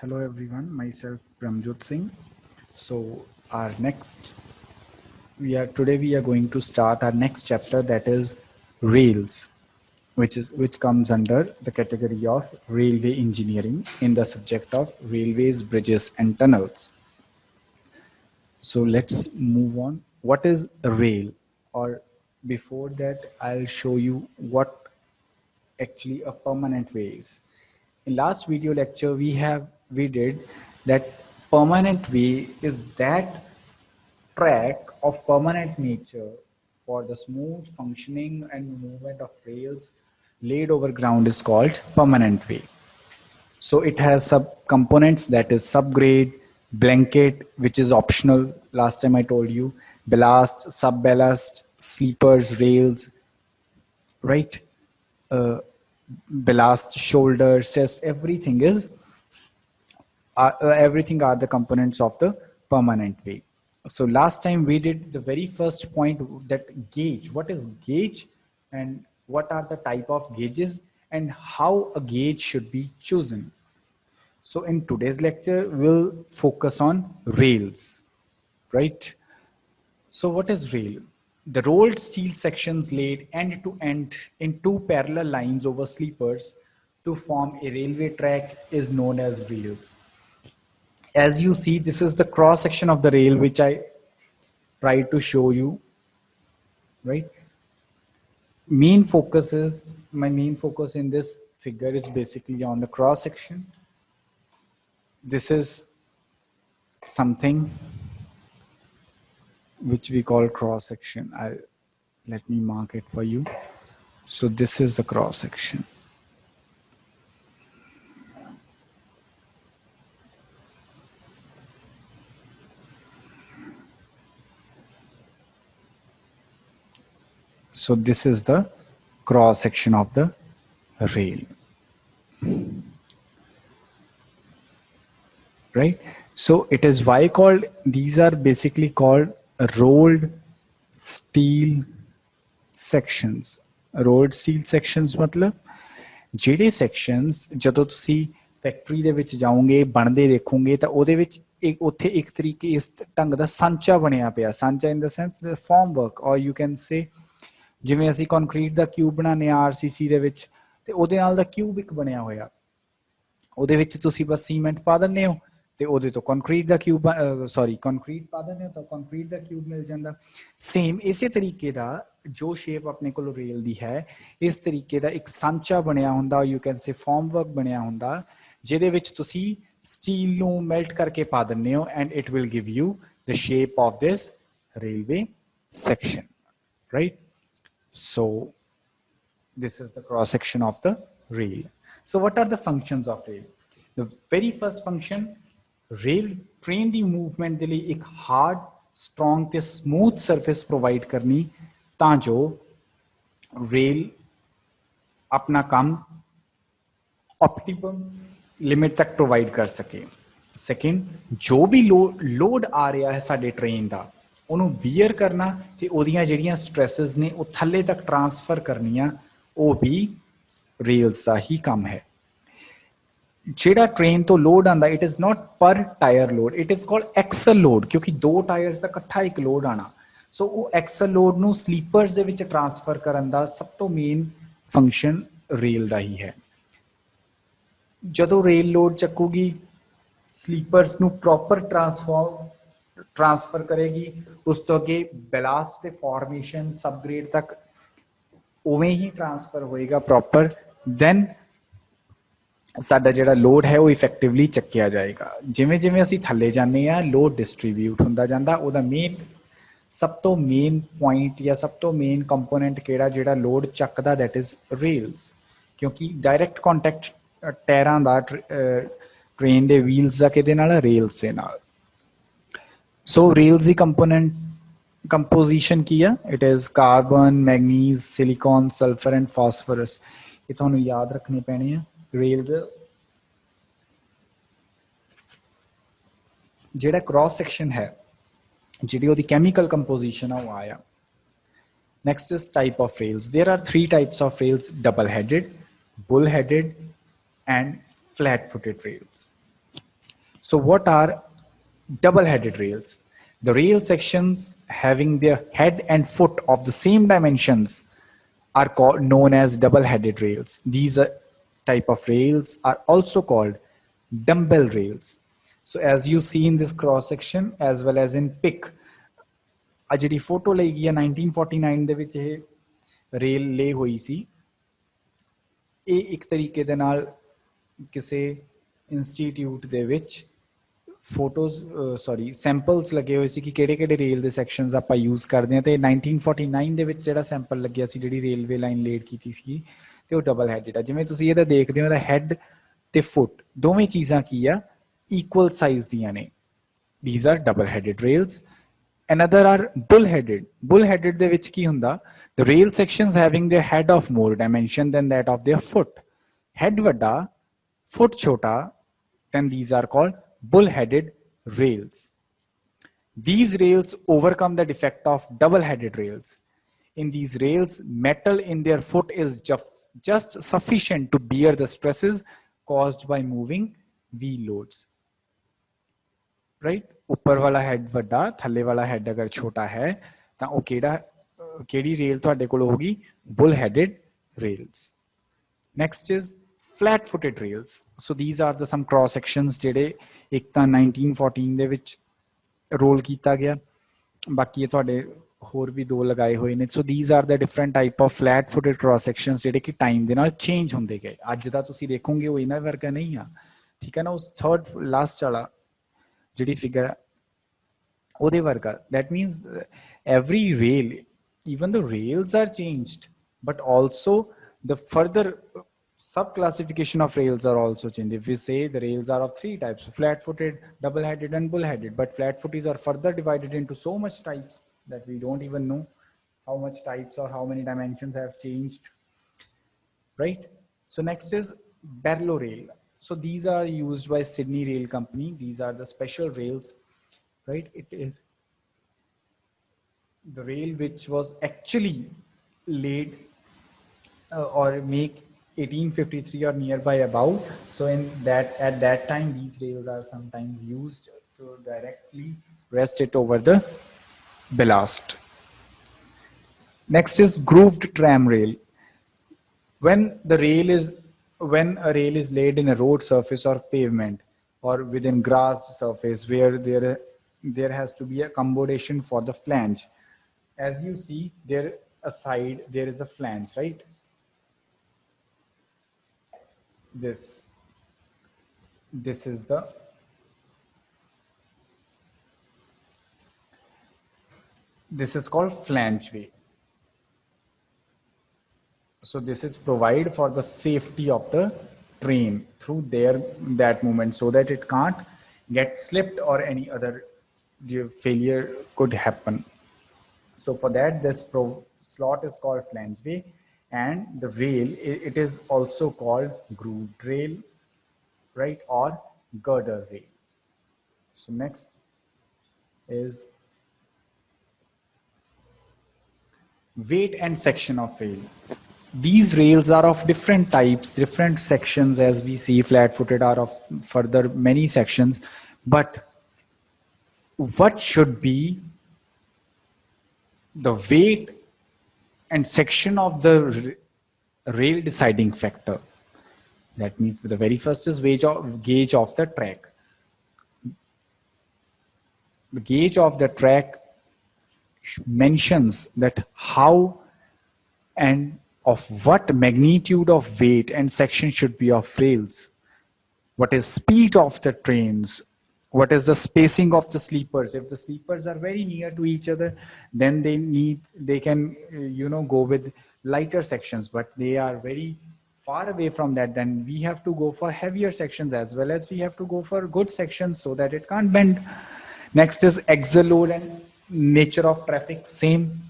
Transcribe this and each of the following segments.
Hello everyone, myself Pramjot Singh. So our next today we are going to start our next chapter, that is rails, which comes under the category of railway engineering in the subject of railways, bridges and tunnels. So let's move on. What is a rail? Or before that, I'll show you what actually a permanent way is. In last video lecture, we did that permanent way is that track of permanent nature for the smooth functioning and movement of rails laid over ground is called permanent way. So it has sub components, that is subgrade, blanket, which is optional. Last time I told you, ballast, sub-ballast, sleepers, rails, right? Ballast, shoulder, chest, everything are the components of the permanent way. So last time we did the very first point, that gauge. What is gauge and what are the type of gauges and how a gauge should be chosen. So in today's lecture, we'll focus on rails, right? So what is rail? The rolled steel sections laid end to end in two parallel lines over sleepers to form a railway track is known as rails. As you see, this is the cross section of the rail which I tried to show you, right? My main focus in this figure is basically on the cross section. This is something which we call cross section. Let me mark it for you. So this is the cross section. So this is the cross section of the rail, right? So it is why called, these are basically called rolled steel sections. Rolled steel sections मतलब ਜਿਹੜੇ sections ਜਦੋਂ ਤੁਸੀਂ factory ਦੇ ਵਿੱਚ ਜਾਓਗੇ ਬਣਦੇ ਦੇਖੋਗੇ ਤਾਂ ਉਹਦੇ ਵਿੱਚ ਉੱਥੇ ਇੱਕ ਤਰੀਕੇ ਇਸ ਢੰਗ ਦਾ ਸਾਂਚਾ ਬਣਿਆ ਪਿਆ, ਸਾਂਚਾ ਇਨ ਦਾ ਸੈਂਸ ਫਾਰਮ ਵਰਕ, ਔਰ ਯੂ ਕੈਨ ਸੇ ਜਿਵੇਂ ਅਸੀਂ ਕੰਕਰੀਟ ਦਾ ਕਿਊਬ ਬਣਾਉਂਦੇ ਹਾਂ ਆਰਸੀਸੀ ਦੇ ਵਿੱਚ, ਤੇ ਉਹਦੇ ਨਾਲ ਦਾ ਕਿਊਬ ਇੱਕ ਬਣਿਆ ਹੋਇਆ, ਉਹਦੇ ਵਿੱਚ ਤੁਸੀਂ ਬਸ ਸੀਮੈਂਟ ਪਾ ਦਿੰਦੇ ਹੋ ਤੇ ਉਹਦੇ ਤੋਂ ਕੰਕਰੀਟ ਦਾ ਕਿਊਬ ਕੰਕਰੀਟ ਪਾ ਦਿੰਦੇ ਹੋ ਤਾਂ ਕੰਕਰੀਟ ਦਾ ਕਿਊਬ ਮਿਲ ਜਾਂਦਾ। ਸੇਮ ਇਸੇ ਤਰੀਕੇ ਦਾ ਜੋ ਸ਼ੇਪ ਆਪਣੇ ਕੋਲ ਰੇਲ ਦੀ ਹੈ, ਇਸ ਤਰੀਕੇ ਦਾ ਇੱਕ ਸਾਂਚਾ ਬਣਿਆ ਹੁੰਦਾ, you can say formwork ਬਣਿਆ ਹੁੰਦਾ, ਜਿਹਦੇ ਵਿੱਚ ਤੁਸੀਂ ਸਟੀਲ ਨੂੰ ਮੈਲਟ ਕਰਕੇ ਪਾ ਦਿੰਦੇ ਹੋ and it will give you the shape of this railway section, right? So this is the cross section of the rail. So what are the functions of rail? The very first function, rail train the movement ਦੇ ਲਈ ਇੱਕ hard, strong ਤੇ smooth surface provide ਕਰਨੀ ਤਾਂ ਜੋ rail ਆਪਣਾ ਕੰਮ optimum limit ਤੱਕ provide ਕਰ ਸਕੇ। Second, ਜੋ ਵੀ load ਆ ਰਿਹਾ ਹੈ ਸਾਡੇ train ਦਾ, ਉਹਨੂੰ ਬੀਅਰ ਕਰਨਾ ਤੇ ਉਹਦੀਆਂ ਜਿਹੜੀਆਂ ਸਟ੍ਰੈਸਸ ਨੇ ਉਹ ਥੱਲੇ ਤੱਕ ਟ੍ਰਾਂਸਫਰ ਕਰਨੀਆਂ, ਉਹ ਵੀ ਰੇਲਸ ਦਾ ਹੀ ਕੰਮ ਹੈ। ਜਿਹੜਾ ਟ੍ਰੇਨ ਤੋਂ ਲੋਡ ਆਉਂਦਾ, it is not per tyre load, it is called axle load, ਕਿਉਂਕਿ ਦੋ ਟਾਇਰਸ ਦਾ ਇਕੱਠਾ ਇੱਕ ਲੋਡ ਆਣਾ। ਸੋ ਉਹ ਐਕਸਲ ਲੋਡ ਨੂੰ ਸਲੀਪਰਸ ਦੇ ਵਿੱਚ ਟ੍ਰਾਂਸਫਰ ਕਰਨ ਦਾ ਸਭ ਤੋਂ ਮੇਨ ਫੰਕਸ਼ਨ ਰੇਲ ਦਾ ਹੀ ਹੈ। ਜਦੋਂ ਰੇਲ ਲੋਡ ਚੱਕੂਗੀ, ਸਲੀਪਰਸ ਨੂੰ ਪ੍ਰੋਪਰ ਟ੍ਰਾਂਸਫਰ ਕਰੇਗੀ, ਉਸ ਤੋਂ ਅੱਗੇ ਬੈਲਾਸਟ ਤੇ ਫਾਰਮੇਸ਼ਨ ਸਬਗ੍ਰੇਡ ਤੱਕ ਉਵੇਂ ਹੀ ਟ੍ਰਾਂਸਫਰ ਹੋਏਗਾ ਪ੍ਰੋਪਰ, ਦੈਨ ਸਾਡਾ ਜਿਹੜਾ ਲੋਡ ਹੈ ਉਹ ਇਫੈਕਟਿਵਲੀ ਚੱਕਿਆ ਜਾਏਗਾ। ਜਿਵੇਂ ਜਿਵੇਂ ਅਸੀਂ ਥੱਲੇ ਜਾਂਦੇ ਹਾਂ, ਲੋਡ ਡਿਸਟਰੀਬਿਊਟ ਹੁੰਦਾ ਜਾਂਦਾ। ਉਹਦਾ ਸਭ ਤੋਂ ਮੇਨ ਪੁਆਇੰਟ ਜਾਂ ਸਭ ਤੋਂ ਮੇਨ ਕੰਪੋਨੈਂਟ ਕਿਹੜਾ ਜਿਹੜਾ ਲੋਡ ਚੱਕਦਾ, ਦੈਟ ਇਜ਼ ਰੇਲਸ, ਕਿਉਂਕਿ ਡਾਇਰੈਕਟ ਕੰਟੈਕਟ ਟਾਇਰਾਂ ਦਾ ਟ੍ਰੇਨ ਦੇ ਵੀਲਸ ਦਾ ਕਿਹਦੇ ਨਾਲ, ਰੇਲਸ ਦੇ ਨਾਲ। ਸੋ ਰੇਲਸ ਦੀ ਕੰਪੋਜੀਸ਼ਨ ਕੀ ਆ? It is carbon, manganese, silicon, sulphur and phosphorus. ਇਹ ਤੁਹਾਨੂੰ ਯਾਦ ਰੱਖਣੇ ਪੈਣੇ ਆ। ਰੇਲ ਦਾ ਜਿਹੜਾ ਕ੍ਰਾਸ ਸੈਕਸ਼ਨ ਹੈ, ਜਿਹੜੀ ਉਹਦੀ ਕੈਮੀਕਲ ਕੰਪੋਜੀਸ਼ਨ ਆ, ਉਹ ਆਇਆ। Next is type of rails. There are three types of rails: double-headed, bull-headed, and flat-footed rails. So what are double-headed rails? The rail sections having their head and foot of the same dimensions are known as double-headed rails. These type of rails are also called dumbbell rails. So as you see in this cross section as well as in pic, ਆ ਜਿਹੜੀ photo ਲਈ ਗਈ ਹੈ 1949 ਦੇ ਵਿੱਚ ਇਹ rail ਲੇ ਹੋਈ ਸੀ। ਇਹ ਇੱਕ ਤਰੀਕੇ ਦੇ ਨਾਲ ਕਿਸੇ ਇੰਸਟੀਟਿਊਟ ਦੇ ਵਿੱਚ ਫੋਟੋਜ਼ ਸੈਂਪਲਸ ਲੱਗੇ ਹੋਏ ਸੀ ਕਿ ਕਿਹੜੇ ਕਿਹੜੇ ਰੇਲ ਦੇ ਸੈਕਸ਼ਨਸ ਆਪਾਂ ਯੂਜ਼ ਕਰਦੇ ਹਾਂ। ਤੇ 1949 ਦੇ ਵਿੱਚ ਜਿਹੜਾ ਸੈਂਪਲ ਲੱਗਿਆ ਸੀ, ਜਿਹੜੀ ਰੇਲਵੇ ਲਾਈਨ ਲੇਡ ਕੀਤੀ ਸੀ, ਤੇ ਉਹ ਡਬਲ ਹੈਡਡ ਆ। ਜਿਵੇਂ ਤੁਸੀਂ ਇਹਦਾ ਦੇਖਦੇ ਹੋ, ਇਹਦਾ ਹੈਡ ਤੇ ਫੁੱਟ ਦੋਵੇਂ ਚੀਜ਼ਾਂ ਕੀ ਆ, ਇਕੁਅਲ ਸਾਈਜ਼ ਦੀਆਂ ਨੇ। These are double-headed rails. Another are bull-headed. Bull-headed ਦੇ ਵਿੱਚ ਕੀ ਹੁੰਦਾ, the rail sections having their head of more dimension than that of their foot. Head ਵੱਡਾ, foot ਛੋਟਾ, then these are called bull-headed rails. These rails overcome the defect of double-headed rails. In these rails, metal in their foot is just sufficient to bear the stresses caused by moving wheel loads. Right? ਉੱਪਰ ਵਾਲਾ head ਵੱਡਾ, ਥੱਲੇ ਵਾਲਾ head ਅਗਰ ਛੋਟਾ ਹੈ ਤਾਂ ਉਹ ਕਿਹੜੀ ਰੇਲ ਤੁਹਾਡੇ ਕੋਲ ਹੋਗੀ, bull headed rails. Next is flat footed rails. So these are the some cross sections ਜਿਹੜੇ ਇੱਕ ਤਾਂ 1914 ਦੇ ਵਿੱਚ ਰੋਲ ਕੀਤਾ ਗਿਆ, ਬਾਕੀ ਇਹ ਤੁਹਾਡੇ ਹੋਰ ਵੀ ਦੋ ਲਗਾਏ ਹੋਏ ਨੇ। So these are the different type of flat footed cross sections ਜਿਹੜੇ ਕਿ ਟਾਈਮ ਦੇ ਨਾਲ ਚੇਂਜ ਹੁੰਦੇ ਗਏ। ਅੱਜ ਦਾ ਤੁਸੀਂ ਦੇਖੋਗੇ ਉਹ ਇਹਨਾਂ ਵਰਗਾ ਨਹੀਂ ਆ, ਠੀਕ ਹੈ ਨਾ। ਉਸ ਥਰਡ ਲਾਸਟ ਵਾਲਾ ਜਿਹੜੀ ਫਿਗਰ ਹੈ ਉਹਦੇ ਵਰਗਾ। That means every rail, even the rails are changed, but also the further sub-classification of rails are also changed. If we say the rails are of three types, flat-footed, double-headed and bull-headed, but flat-footed are further divided into so much types that we don't even know how much types or how many dimensions have changed, right? So next is BARLOW rail. So these are used by Sydney Rail Company. These are the special rails, right? It is the rail which was actually laid or make 1853 or nearby about. So in that, at that time, these rails are sometimes used to directly rest it over the ballast. Next is grooved tram rail. When a rail is laid in a road surface or pavement or within grass surface where there has to be accommodation for the flange. As you see there aside, there is a flange, right? This is this is called flange way. So this is provide for the safety of the train through that movement, so that it can't get slipped or any other failure could happen. So for that, this slot is called flange way, and the rail, it is also called grooved rail, right, or girder rail. So next is weight and section of rail. These rails are of different types, different sections. As we see, flat-footed are of further many sections. But what should be the weight and section of the rail deciding factor? That means the very first is gauge of the track. The gauge of the track mentions that how and of what magnitude of weight and section should be of rails, what is speed of the trains, what is the spacing of the sleepers. If the sleepers are very near to each other, then they can go with lighter sections, but they are very far away from that, then we have to go for heavier sections, as well as we have to go for good sections so that it can't bend. Next is axle load and nature of traffic. Same,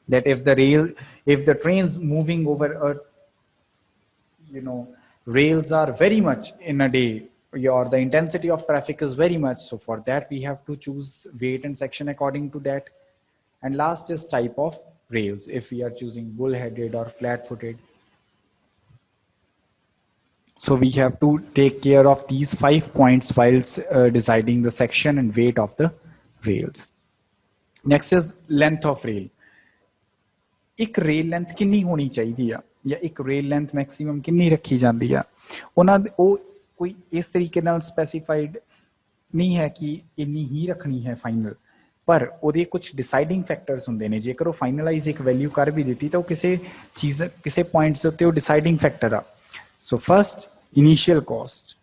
that if the trains moving over rails are very much in a day, or the intensity of traffic is very much, so for that we have to choose weight and section according to that. And last is type of rails, if we are choosing bull-headed or flat-footed. So we have to take care of these 5 points while deciding the section and weight of the rails. Next is length of rail. ਇੱਕ rail length ਕਿੰਨੀ ਹੋਣੀ ਚਾਹੀਦੀ ਆ ਜਾਂ ਇੱਕ rail length maximum ਕਿੰਨੀ ਰੱਖੀ ਜਾਂਦੀ ਆ ਉਹ ਕੋਈ ਇਸ ਤਰੀਕੇ ਨਾਲ ਸਪੈਸੀਫਾਈਡ ਨਹੀਂ ਹੈ ਕਿ ਇੰਨੀ ਹੀ ਰੱਖਣੀ ਹੈ ਫਾਈਨਲ ਪਰ ਉਹਦੇ ਕੁਝ ਡਿਸਾਈਡਿੰਗ ਫੈਕਟਰਸ ਹੁੰਦੇ ਨੇ ਜੇਕਰ ਉਹ ਫਾਈਨਲਾਈਜ਼ ਇੱਕ ਵੈਲਿਊ ਕਰ ਵੀ ਦਿੱਤੀ ਤਾਂ ਉਹ ਕਿਸੇ ਪੁਆਇੰਟਸ ਉੱਤੇ ਉਹ ਡਿਸਾਈਡਿੰਗ ਫੈਕਟਰ ਆ ਸੋ ਫਸਟ ਇਨੀਸ਼ੀਅਲ ਕਾਸਟ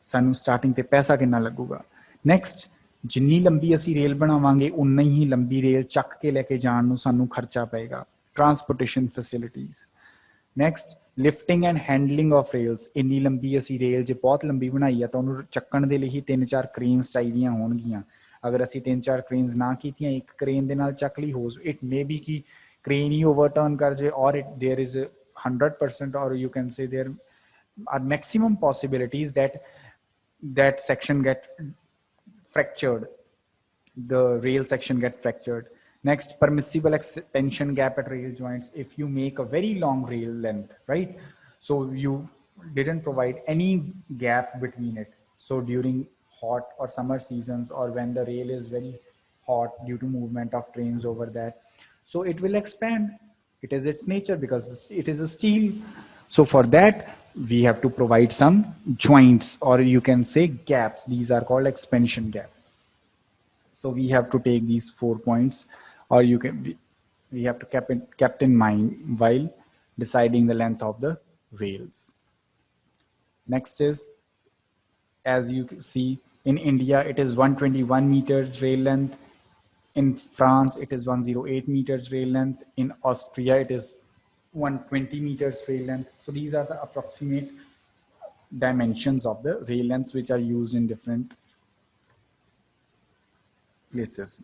ਸਾਨੂੰ ਸਟਾਰਟਿੰਗ ਤੇ ਪੈਸਾ ਕਿੰਨਾ ਲੱਗੂਗਾ ਨੈਕਸਟ ਜਿੰਨੀ ਲੰਬੀ ਅਸੀਂ ਰੇਲ ਬਣਾਵਾਂਗੇ ਉਨਾ ਹੀ ਲੰਬੀ ਰੇਲ ਚੱਕ ਕੇ ਲੈ ਕੇ ਜਾਣ ਨੂੰ ਸਾਨੂੰ ਖਰਚਾ ਪਏਗਾ transportation facilities next lifting and handling of rails ਇੰਨੀ ਲੰਬੀ ਅਸੀਂ ਰੇਲ ਜੇ ਬਹੁਤ ਲੰਬੀ ਬਣਾਈ ਆ ਤਾਂ ਉਹਨੂੰ ਚੱਕਣ ਦੇ ਲਈ ਹੀ 3-4 ਕ੍ਰੇਨਸ ਚਾਹੀਦੀਆਂ ਹੋਣਗੀਆਂ ਅਗਰ ਅਸੀਂ 3-4 ਕ੍ਰੇਨਸ ਨਾ ਕੀਤੀਆਂ ਇੱਕ ਕ੍ਰੇਨ ਦੇ ਨਾਲ ਚੱਕ ਲਈ ਹੋ ਇਟ ਮੇ ਬੀ ਕਿ ਕ੍ਰੇਨ ਹੀ ਓਵਰਟਰਨ ਕਰ ਜੇ ਔਰ it ਦੇयर is 100% or you can say there are maximum possibilities that section get fractured, the rail section get fractured. Next, permissible expansion gap at rail joints. If you make a very long rail length, right? So you didn't provide any gap between it. So during hot or summer seasons or when the rail is very hot due to movement of trains over that, so it will expand. It is its nature because it is a steel. So for that, we have to provide some joints or you can say gaps. These are called expansion gaps. So we have to take these 4 points or we have to kept in mind while deciding the length of the rails. Next is, as you see, in India, it is 121 meters rail length. In France, it is 108 meters rail length. In Austria, it is 120 meters rail length. So these are the approximate dimensions of the rail lengths which are used in different places.